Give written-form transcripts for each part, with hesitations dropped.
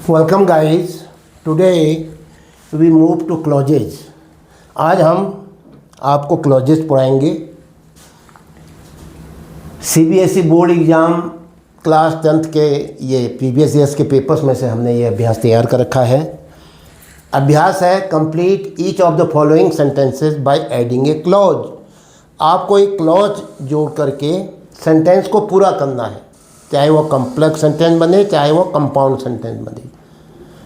Welcome guys, today we move to clauses. आज हम आपको क्लॉजेज पढ़ाएंगे। CBSE board exam class 10th के ये प्रीवियस ईयर्स के पेपर्स में से हमने ये अभ्यास तैयार कर रखा है। अभ्यास है complete each of the following sentences by adding A clause. आपको एक क्लॉज जोड़ करके सेंटेंस को पूरा करना है, चाहे वो कॉम्प्लेक्स सेंटेंस बने चाहे वो कंपाउंड सेंटेंस बने।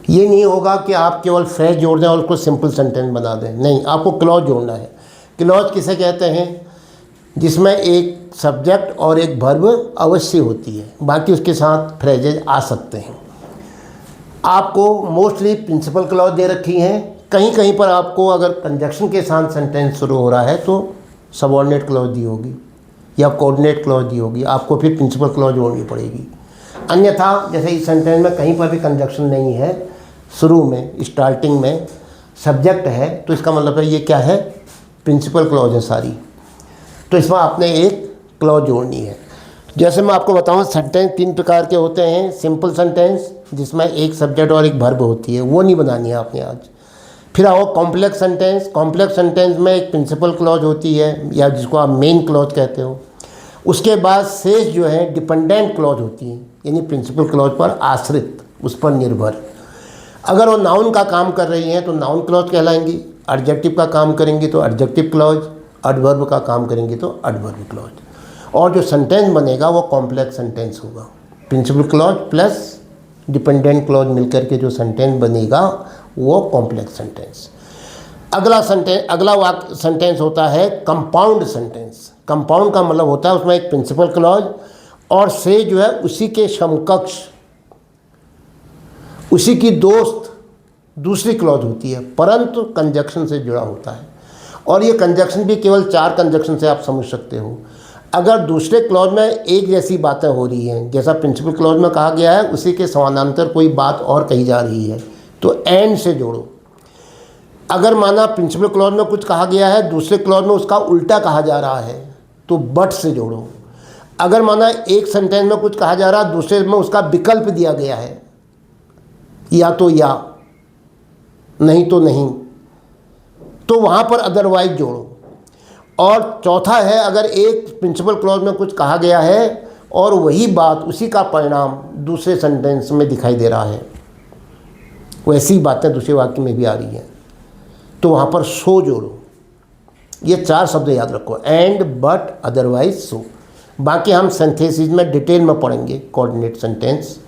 ये नहीं होगा कि आप केवल फ्रेज जोड़ दें और उसको सिंपल सेंटेंस बना दें, नहीं, आपको क्लॉज जोड़ना है। क्लॉज किसे कहते हैं? जिसमें एक सब्जेक्ट और एक वर्ब अवश्य होती है, बाकी उसके साथ फ्रेजेज आ सकते हैं। आपको मोस्टली प्रिंसिपल क्लॉज दे रखी हैं। कहीं कहीं पर आपको अगर कंजक्शन के साथ सेंटेंस शुरू हो रहा है तो सबऑर्डिनेट क्लॉज दी होगी या कोऑर्डिनेट क्लॉज दी होगी, आपको फिर प्रिंसिपल क्लॉज जोड़नी पड़ेगी। अन्यथा जैसे इस सेंटेंस में कहीं पर भी कंजक्शन नहीं है, शुरू में स्टार्टिंग में सब्जेक्ट है, तो इसका मतलब है ये क्या है? प्रिंसिपल क्लॉज है सारी। तो इसमें आपने एक क्लॉज जोड़नी है। जैसे मैं आपको बताऊं, सेंटेंस 3 प्रकार के होते हैं। सिंपल सेंटेंस जिसमें एक सब्जेक्ट और एक वर्ब होती है, वो नहीं बनानी है आपने आज। फिर आओ कॉम्प्लेक्स सेंटेंस। कॉम्प्लेक्स सेंटेंस में एक प्रिंसिपल क्लॉज होती है या जिसको आप मेन क्लॉज कहते हो। उसके बाद शेष जो है डिपेंडेंट क्लॉज होती है, यानी प्रिंसिपल क्लॉज पर आश्रित, उस पर निर्भर। अगर वो नाउन का काम कर रही हैं तो नाउन क्लॉज कहलाएंगी, एडजेक्टिव का काम करेंगी तो एडजेक्टिव क्लॉज, एडवर्ब का काम करेंगी तो एडवर्ब क्लॉज। और जो सेंटेंस बनेगा वो कॉम्प्लेक्स सेंटेंस होगा। Principal clause plus dependent clause मिलकर के जो सेंटेंस बनेगा वो कॉम्प्लेक्स सेंटेंस। अगला सेंटेंस होता है कंपाउंड सेंटेंस। कंपाउंड का मतलब होता है उसमें एक प्रिंसिपल क्लॉज और से जो है उसी के समकक्ष, उसी की दोस्त दूसरी क्लॉज होती है, परंतु कंजक्शन से जुड़ा होता है। और ये कंजक्शन भी केवल 4 कंजक्शन से आप समझ सकते हो। अगर दूसरे क्लॉज में एक जैसी बातें हो रही हैं, जैसा प्रिंसिपल क्लॉज में कहा गया है, उसी के समानांतर कोई बात और कही जा रही है, तो एंड से जोड़ो। अगर माना प्रिंसिपल क्लॉज में कुछ कहा गया है, दूसरे क्लॉज में उसका उल्टा कहा जा रहा है, तो बट से जोड़ो। अगर माना एक सेंटेंस में कुछ कहा जा रहा है, दूसरे में उसका विकल्प दिया गया है, या तो या, नहीं तो नहीं, तो वहाँ पर अदरवाइज जोड़ो। और चौथा है, अगर एक प्रिंसिपल क्लॉज में कुछ कहा गया है और वही बात, उसी का परिणाम दूसरे सेंटेंस में दिखाई दे रहा है, वैसी बातें दूसरे वाक्य में भी आ रही हैं, तो वहाँ पर सो जोड़ो। ये 4 शब्द याद रखो, एंड, बट, अदरवाइज, सो। बाकी हम सिंथेसिस में डिटेल में पढ़ेंगे कोऑर्डिनेट सेंटेंस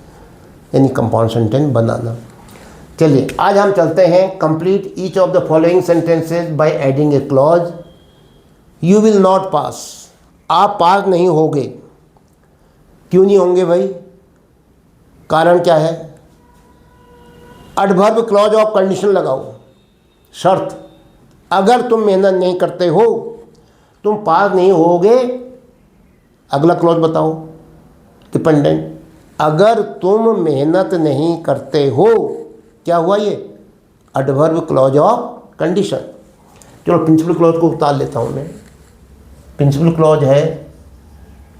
यानी कंपाउंड सेंटेंस बनाना। चलिए आज हम चलते हैं complete each of the following sentences by adding A clause. You will not पास। आप पास नहीं होंगे। क्यों नहीं होंगे भाई? कारण क्या है? एडवर्ब क्लॉज ऑफ कंडीशन लगाओ, शर्त। अगर तुम मेहनत नहीं करते हो तुम पास नहीं होगे। अगला क्लॉज बताओ, डिपेंडेंट। अगर तुम मेहनत नहीं करते हो, क्या हुआ ये? Adverb clause of condition. चलो प्रिंसिपल क्लॉज को उतार लेता हूँ मैं। प्रिंसिपल क्लॉज है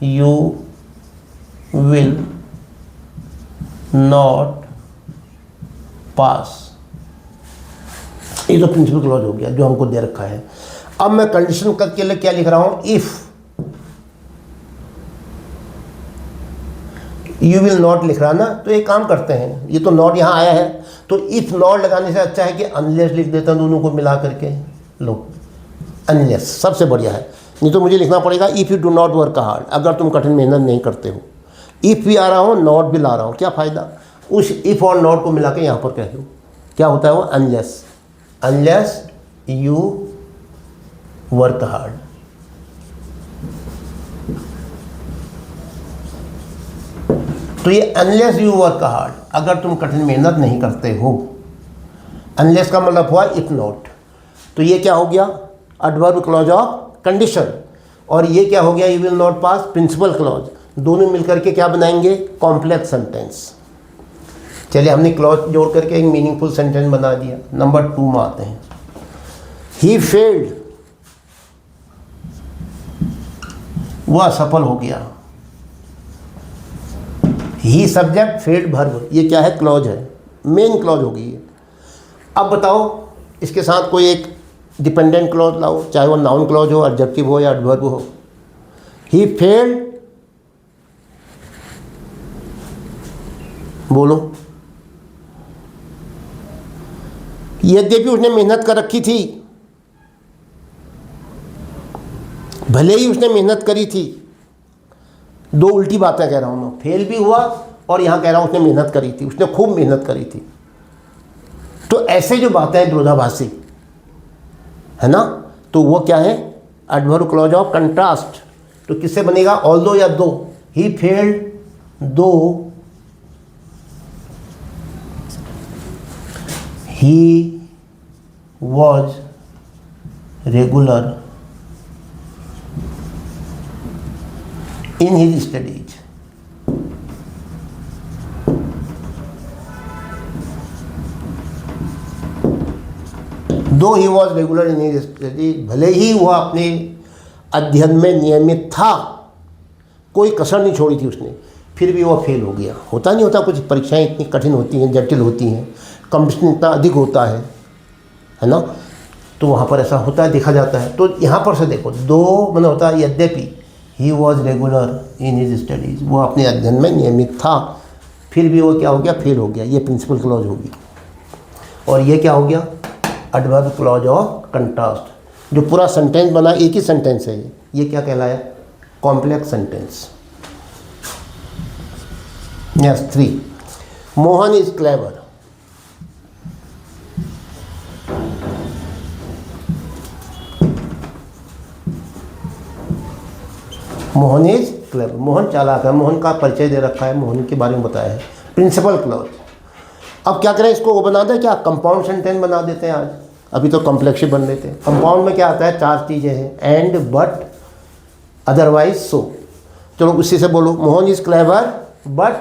यू विल नॉट पास। ये तो प्रिंसिपल क्लॉज हो गया जो हमको दे रखा है। अब मैं कंडीशन करके लिए क्या लिख रहा हूँ? इफ यू विल नॉट लिख रहा ना, तो एक काम करते हैं, ये तो नॉट यहाँ आया है, तो इफ नॉट लगाने से अच्छा है कि अनलेस लिख देता हूँ, दोनों को मिला करके। लो, अनलेस सबसे बढ़िया है, नहीं तो मुझे लिखना पड़ेगा if you do not work hard, अगर तुम कठिन मेहनत नहीं करते हो। इफ़ भी आ रहा हूँ, नॉट भी ला रहा हूँ, क्या फ़ायदा? उस इफ़ और नॉट को मिला के यहाँ पर कह दो, क्या होता है वो? Unless, unless you work hard. तो ये अनलेस यू वर्क हार्ड, अगर तुम कठिन मेहनत नहीं करते हो। अनलेस का मतलब हुआ इफ नॉट। तो ये क्या हो गया? Adverb clause of condition. और ये क्या हो गया? You will not pass, principal clause. दोनों मिलकर के क्या बनाएंगे? Complex sentence. चलिए हमने क्लॉज जोड़ करके एक मीनिंगफुल सेंटेंस बना दिया। नंबर 2 में आते हैं। ही फेल्ड, वह असफल हो गया। ही सब्जेक्ट, फेल्ड वर्ब, ये क्या है? क्लॉज है। मेन क्लॉज होगी ये। अब बताओ इसके साथ कोई एक डिपेंडेंट क्लॉज लाओ, चाहे वो नाउन क्लॉज हो, एडजेक्टिव हो या एडवर्ब हो। ही फेल्ड, बोलो, यद्यपि उसने मेहनत कर रखी थी, भले ही उसने मेहनत करी थी। दो उल्टी बातें कह रहा हूं मैं, फेल भी हुआ और यहां कह रहा हूं उसने मेहनत करी थी, उसने खूब मेहनत करी थी। तो ऐसे जो बातें हैं विरोधाभासी है ना, तो वो क्या है, एडवर्ब क्लॉज ऑफ कंट्रास्ट। तो किससे बनेगा, ऑल्दो या दो। ही फेल्ड दो he was regular in his studies. Though he was regular in his studies, भले ही वह अपने अध्ययन में नियमित था, कोई कसर नहीं छोड़ी थी उसने, फिर भी वह फेल हो गया। होता नहीं होता, कुछ परीक्षाएं इतनी कठिन होती हैं, जटिल होती हैं, कंपटीशन इतना अधिक होता है ना, तो वहाँ पर ऐसा होता है, देखा जाता है। तो यहाँ पर से देखो, दो मैंने होता है यद्यपि, he was regular in his studies, वो अपने अध्ययन में नियमित था, फिर भी वो क्या हो गया, फेल हो गया। ये प्रिंसिपल क्लॉज होगी। और ये क्या हो गया, एडवर्ब क्लॉज ऑफ कंट्रास्ट। जो पूरा सेंटेंस बना, एक ही सेंटेंस है ये क्या कहलाया, complex sentence. Yes, 3, Mohan is clever. Mohan is clever, Mohan चालाक है, मोहन का परिचय दे रखा है, मोहन के बारे में बताया है, प्रिंसिपल क्लॉज। अब क्या करें, इसको वो बना दें क्या, कंपाउंड सेंटेंस बना देते हैं आज, अभी तो कॉम्प्लेक्स बन लेते हैं। कंपाउंड में क्या आता है, 4 चीज़ें हैं, एंड, बट, अदरवाइज, सो। चलो उसी से बोलो, मोहन इज क्लेवर बट,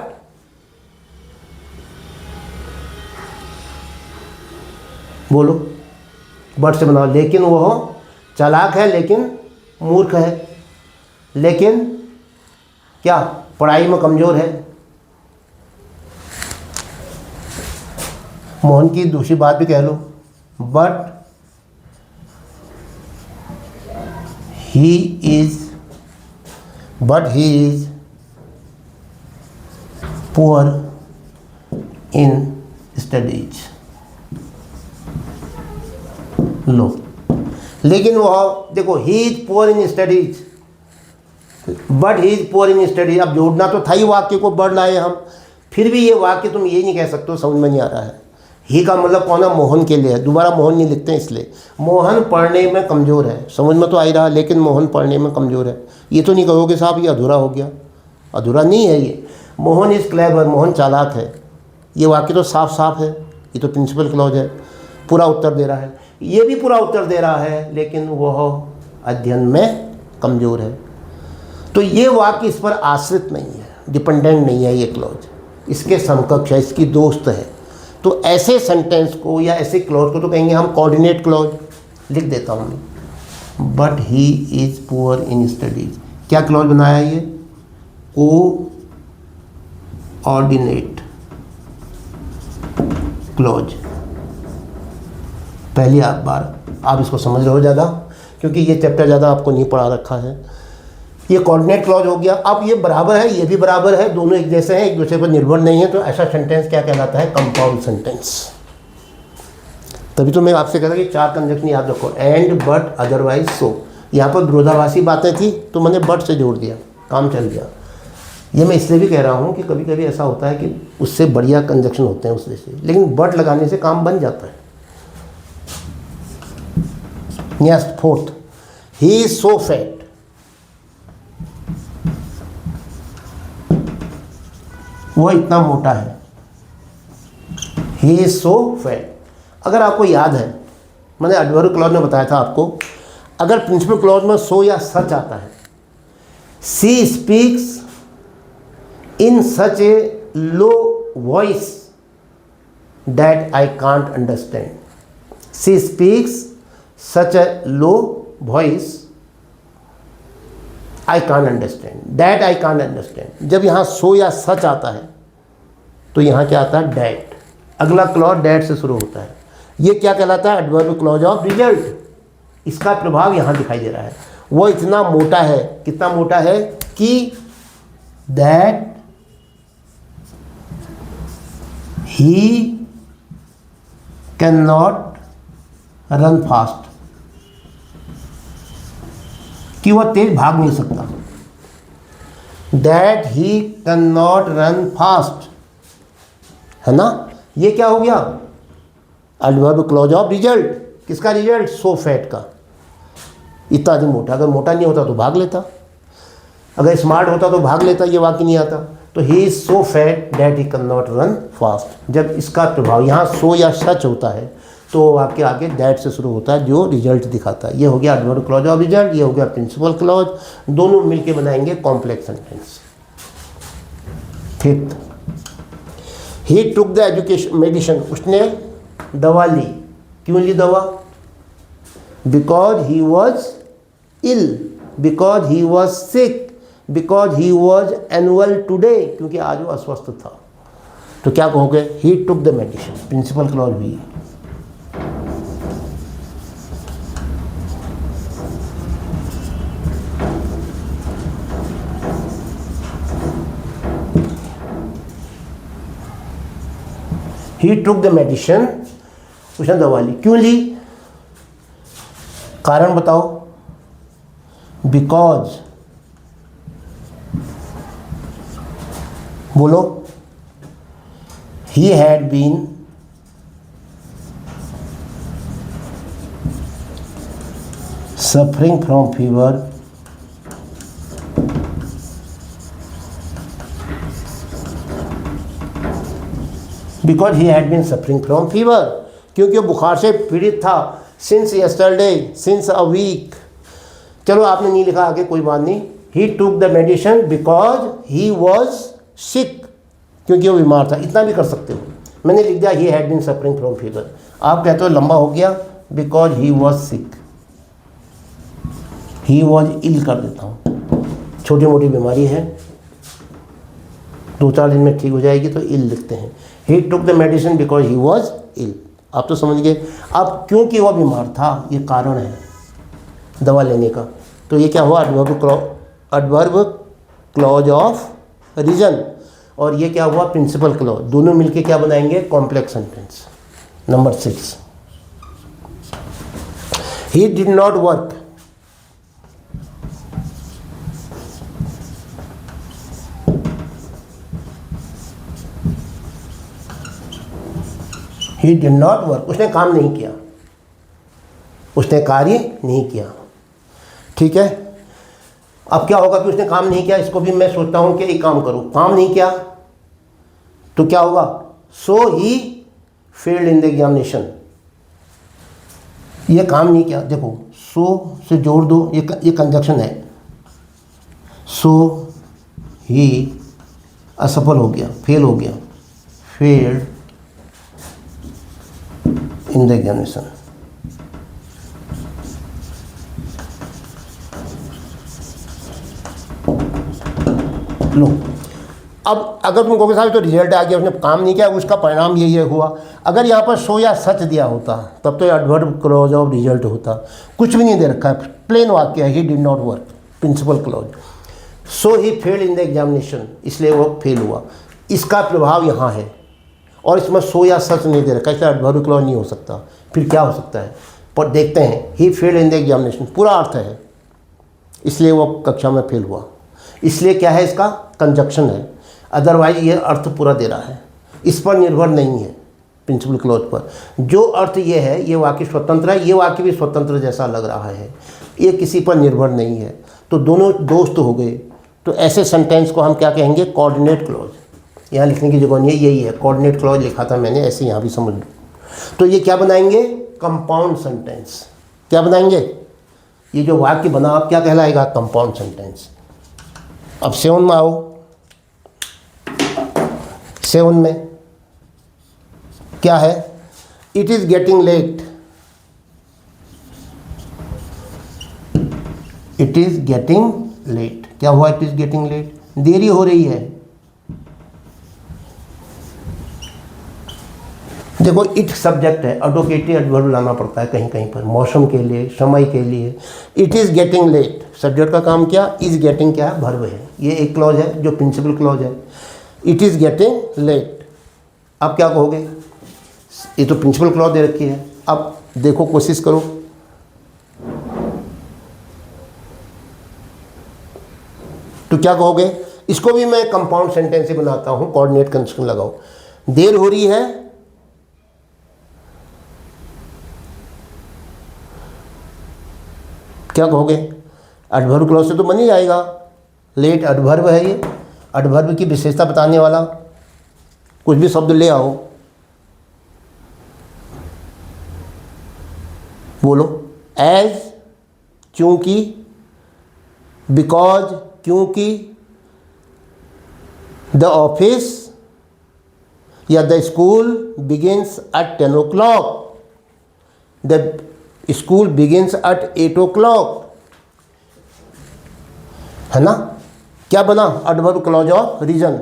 बोलो, बट से बनाओ, लेकिन वह चालाक है, लेकिन मूर्ख है, लेकिन क्या, पढ़ाई में कमज़ोर है। मोहन की दूसरी बात भी कह लो, but he is poor in studies. लो, लेकिन वह देखो, he is poor in studies, but he is poor in study. अब जोड़ना तो था ही वाक्य को, बट लाए हम, फिर भी ये वाक्य तुम ये नहीं कह सकते हो, समझ में नहीं आ रहा है। ही का मतलब कौन है, मोहन के लिए है, दोबारा मोहन नहीं लिखते हैं इसलिए। मोहन पढ़ने में कमज़ोर है, समझ में तो आ ही रहा, लेकिन मोहन पढ़ने में कमज़ोर है। ये तो नहीं कहोगे साहब ये अधूरा हो गया, अधूरा नहीं है ये। मोहन इज़ क्लेवर, मोहन चालाक है, ये वाक्य तो साफ साफ है, ये तो प्रिंसिपल क्लॉज है, पूरा उत्तर दे रहा है। ये भी पूरा उत्तर दे रहा है, लेकिन वह अध्ययन में कमज़ोर है। तो ये वाक्य इस पर आश्रित नहीं है, डिपेंडेंट नहीं है, ये क्लॉज इसके समकक्ष है, इसकी दोस्त है। तो ऐसे सेंटेंस को या ऐसे क्लॉज को तो कहेंगे हम कोऑर्डिनेट क्लॉज। लिख देता हूँ मैं, but he is poor in studies. क्या क्लॉज बनाया ये, कोऑर्डिनेट क्लॉज। पहली बार आप इसको समझ रहे हो ज़्यादा, क्योंकि ये चैप्टर ज़्यादा आपको नहीं पढ़ा रखा है। ये कोऑर्डिनेट क्लॉज हो गया। अब ये बराबर है, ये भी बराबर है, दोनों एक जैसे हैं, एक दूसरे पर निर्भर नहीं है, तो ऐसा सेंटेंस क्या कहलाता है, कंपाउंड सेंटेंस। तभी तो मैं आपसे कहता कि 4 कंजक्शन याद रखो, एंड, बट, अदरवाइज, सो। यहाँ पर विरोधाभासी बातें थी तो मैंने बट से जोड़ दिया, काम चल गया। ये मैं इसलिए भी कह रहा हूँ कि कभी कभी ऐसा होता है कि उससे बढ़िया कंजक्शन होते हैं उससे से, लेकिन बट लगाने से काम बन जाता है। Yes, 4th, he is so fat. वो इतना मोटा है, ही इज सो फैट। अगर आपको याद है, मैंने एडवर्ब क्लॉज में बताया था आपको, अगर प्रिंसिपल क्लॉज में सो या सच आता है, she speaks in such a low voice that I can't understand. She speaks such a low voice I can't understand, that I can't understand. जब यहाँ सो या सच आता है तो यहाँ क्या आता है, डैट। अगला क्लॉज दैट से शुरू होता है। ये क्या कहलाता है? Adverb clause of result. इसका प्रभाव यहाँ दिखाई दे रहा है। वो इतना मोटा है, कितना मोटा है कि that he can not run fast, कि वह तेज भाग नहीं सकता। That he can not run fast, है ना। ये क्या हो गया? Adverb clause of result. किसका रिजल्ट? सो फैट का। इतना अधिक मोटा, अगर मोटा नहीं होता तो भाग लेता, अगर स्मार्ट होता तो भाग लेता, ये वाक्य नहीं आता। तो he is so fat that he can not run fast. जब इसका प्रभाव यहाँ सो या सच होता है तो वाक्य आगे दैट से शुरू होता है जो रिजल्ट दिखाता है। ये हो गया एडवर्ब क्लॉज ऑफ रिजल्ट, ये हो गया प्रिंसिपल क्लॉज। दोनों मिलके बनाएंगे complex sentence. Fifth, he took the education medicine, उसने दवा ली। क्यों ली दवा? Because he was ill, because he was sick, because he was annual today, क्योंकि आज वो अस्वस्थ था। तो क्या कहोगे? He took the medicine, principal clause भी। ही टुक द मेडिसिन, उसने दवा ली। क्यों ली? कारण बताओ। बिकॉज, बोलो। He had been suffering from fever because he had been suffering from fever, क्योंकि वो बुखार से पीड़ित था। Since yesterday, since a week. चलो आपने नहीं लिखा आगे, कोई बात नहीं। He took the medicine because he was sick, क्योंकि वो बीमार था। इतना भी कर सकते हो। मैंने लिख दिया he had been suffering from fever. आप कहते हो लंबा हो गया, because he was sick, he was ill कर देता हूँ। छोटी मोटी बीमारी है, 2-4 दिन में ठीक हो जाएगी, तो इल लिखते हैं। He took the medicine because he was ill. आप तो समझ गए। अब क्योंकि वह बीमार था, ये कारण है दवा लेने का। तो ये क्या हुआ? Adverb clause of reason. और ये क्या हुआ? Principal clause. दोनों मिलके क्या बनाएंगे? Complex sentence. Number 6, he did not work, he did not work, उसने काम नहीं किया, उसने कार्य नहीं किया। ठीक है। अब क्या होगा कि उसने काम नहीं किया, इसको भी मैं सोचता हूँ कि एक काम करूँ। काम नहीं किया तो क्या होगा? सो he failed in the examination. ये काम नहीं किया, देखो सो से जोड़ दो, ये कंजक्शन है। सो ही असफल हो गया, फेल हो गया, फेल्ड इन द एग्जामिनेशन। लो, अब अगर तुम कहोगे साहब तो रिजल्ट आ गया, उसने काम नहीं किया, उसका परिणाम ये हुआ। अगर यहाँ पर सो या सच दिया होता तब तो एडवर्ब क्लॉज ऑफ रिजल्ट होता। कुछ भी नहीं दे रखा है, प्लेन वाक्य है, he did not work, principal clause. So he failed in the examination, इसलिए वो फेल हुआ। इसका प्रभाव यहाँ है और इसमें सो या सच नहीं दे रखा, इसलिए एडवर्ब क्लॉज नहीं हो सकता। फिर क्या हो सकता है? पर देखते हैं। ही फेल्ड इन द एग्जामिनेशन पूरा अर्थ है, इसलिए वो कक्षा में फेल हुआ। इसलिए क्या है? इसका कंजक्शन है, अदरवाइज ये अर्थ पूरा दे रहा है। इस पर निर्भर नहीं है प्रिंसिपल क्लॉज पर। जो अर्थ ये है, ये वाक्य स्वतंत्र है, ये वाक्य भी स्वतंत्र जैसा लग रहा है, ये किसी पर निर्भर नहीं है। तो दोनों दोस्त हो गए। तो ऐसे सेंटेंस को हम क्या कहेंगे? Coordinate clause. यहाँ लिखने की जगह नहीं है, यही है कोऑर्डिनेट क्लॉज लिखा था मैंने, ऐसे यहाँ भी समझ लो। तो ये क्या बनाएंगे? Compound sentence. क्या बनाएंगे? ये जो वाक्य बना अब क्या कहलाएगा? Compound sentence. अब 7 में आओ। 7 में क्या है? It is getting late, it is getting late. क्या हुआ? इट इज गेटिंग लेट, देरी हो रही है। देखो इट सब्जेक्ट है, एडवोकेटिव एडवर्ब लाना पड़ता है कहीं कहीं पर, मौसम के लिए, समय के लिए। It is getting late, subject का काम क्या, इज़ गेटिंग क्या है, वर्ब है। ये एक क्लॉज है जो प्रिंसिपल क्लॉज है। इट इज़ गेटिंग लेट, अब क्या कहोगे, ये तो प्रिंसिपल क्लॉज दे रखी है। अब देखो कोशिश करो, तो क्या कहोगे, इसको भी मैं कंपाउंड सेंटेंस से बनाता हूं, कोऑर्डिनेट कंजंक्शन लगाओ। देर हो रही है, क्या कहोगे, एडवर्ब क्लॉज से तो बन ही जाएगा। लेट एडवर्ब है, ये एडवर्ब की विशेषता बताने वाला कुछ भी शब्द ले आओ, बोलो। एज, क्योंकि, बिकॉज, क्योंकि, द ऑफिस या the school begins at 10 o'clock, the school begins at 8 o'clock, है ना। क्या बना, एडवर्ब क्लॉज ऑफ रीजन।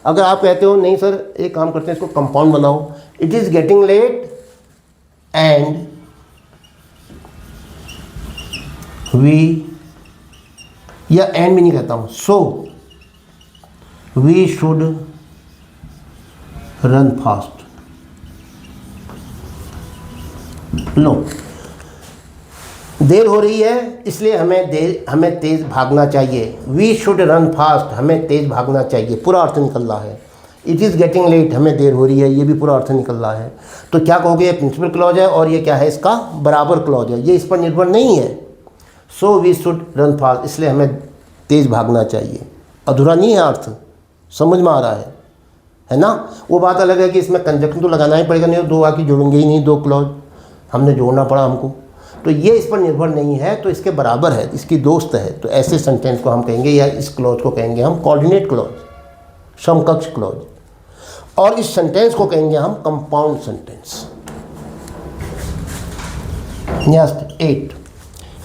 अगर आप कहते हो नहीं सर एक काम करते हैं इसको कंपाउंड बनाओ, it is getting late and we, या एंड भी नहीं कहता हूं, so we should run fast. लो, देर हो रही है इसलिए हमें तेज भागना चाहिए। वी शुड रन फास्ट, हमें तेज भागना चाहिए, पूरा अर्थ निकल रहा है। इट इज़ गेटिंग लेट, हमें देर हो रही है, ये भी पूरा अर्थ निकल रहा है। तो क्या कहोगे, ये प्रिंसिपल क्लॉज है और ये क्या है, इसका बराबर क्लॉज है, ये इस पर निर्भर नहीं है। So we should run fast, इसलिए हमें तेज भागना चाहिए, अधूरा नहीं है अर्थ, समझ में आ रहा है ना। वो बात अलग है कि इसमें कंजंक्शन तो लगाना ही पड़ेगा, नहीं दो आके जुड़ेंगे ही नहीं, दो क्लॉज हमने जोड़ना पड़ा हमको, तो ये इस पर निर्भर नहीं है, तो इसके बराबर है, इसकी दोस्त है। तो ऐसे सेंटेंस को हम कहेंगे, या इस क्लॉज को कहेंगे हम कोऑर्डिनेट क्लॉज, समकक्ष क्लॉज, और इस सेंटेंस को कहेंगे हम compound sentence. Next 8,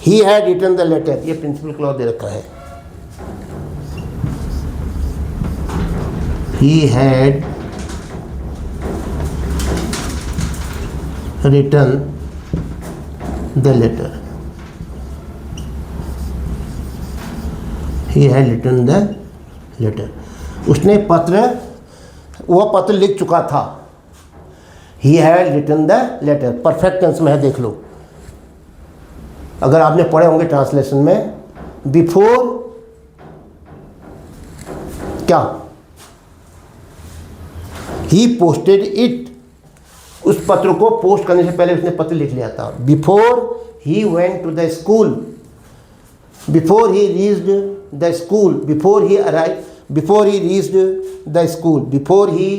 he had written the letter, ये प्रिंसिपल क्लॉज दे रखा है। He had written the letter, he had written the letter, उसने वह पत्र लिख चुका था। he had written the letter, perfect tense में है, देख लो अगर आपने पढ़े होंगे ट्रांसलेशन में। बिफोर क्या, he posted it, उस पत्र को पोस्ट करने से पहले उसने पत्र लिख लिया था। Before he went to the school, before he reached the school, before he arrive, before he reached the school, before he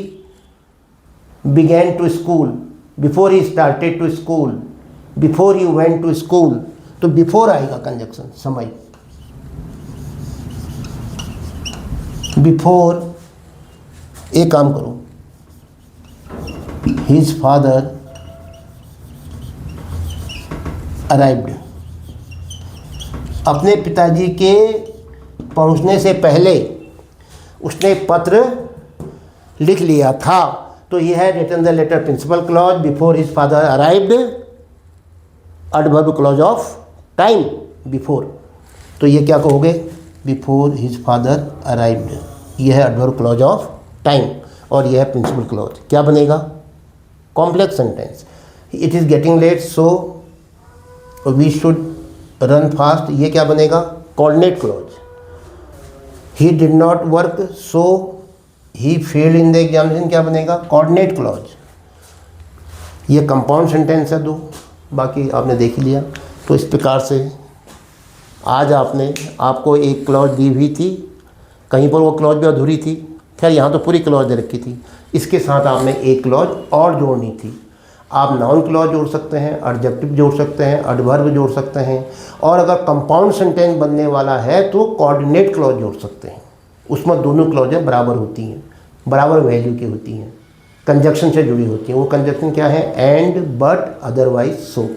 began to school, before he started to school, before he went to school. तो before आएगा conjunction, समय। Before, एक काम करो, His father arrived, अपने पिताजी के पहुंचने से पहले उसने पत्र लिख लिया था। तो ये है written the letter, principal clause, before his father arrived, adverb clause of time, before. तो ये क्या कहोगे, बिफोर हिज फादर अराइव्ड, ये है एडवर्ब क्लॉज ऑफ टाइम, और यह है प्रिंसिपल क्लॉज। क्या बनेगा, complex sentence. It is getting late, so we should run fast, ये क्या बनेगा, coordinate clause. He did not work, so he failed in the examination, क्या बनेगा, कोऑर्डिनेट क्लॉज। ये कंपाउंड सेंटेंस है दो, बाकी आपने देख ही लिया। तो इस प्रकार से आज आपको एक क्लॉज दी हुई थी, कहीं पर वो क्लॉज भी अधूरी थी, खैर यहाँ तो पूरी क्लॉज दे रखी थी, इसके साथ आपने एक क्लॉज और जोड़नी थी। आप नाउन क्लॉज जोड़ सकते हैं, एडजेक्टिव जोड़ सकते हैं, एडवर्ब जोड़ सकते हैं, और अगर कंपाउंड सेंटेंस बनने वाला है तो कोऑर्डिनेट क्लॉज जोड़ सकते हैं। उसमें दोनों क्लॉजें बराबर होती हैं, बराबर वैल्यू की होती हैं, कंजक्शन से जुड़ी होती हैं। वो कंजक्शन क्या है, एंड, बट, अदरवाइज, सो।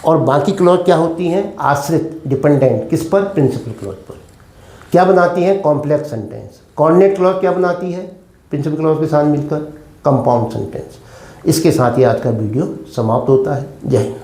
और बाकी क्लॉज क्या होती हैं, आश्रित, डिपेंडेंट, किस पर, प्रिंसिपल क्लॉज पर। क्या बनाती हैं, कॉम्प्लेक्स सेंटेंस। कोऑर्डिनेट क्लॉज क्या बनाती है, प्रिंसिपल क्लॉज के साथ मिलकर, कंपाउंड सेंटेंस। इसके साथ ही आज का वीडियो समाप्त होता है। जय हिंद।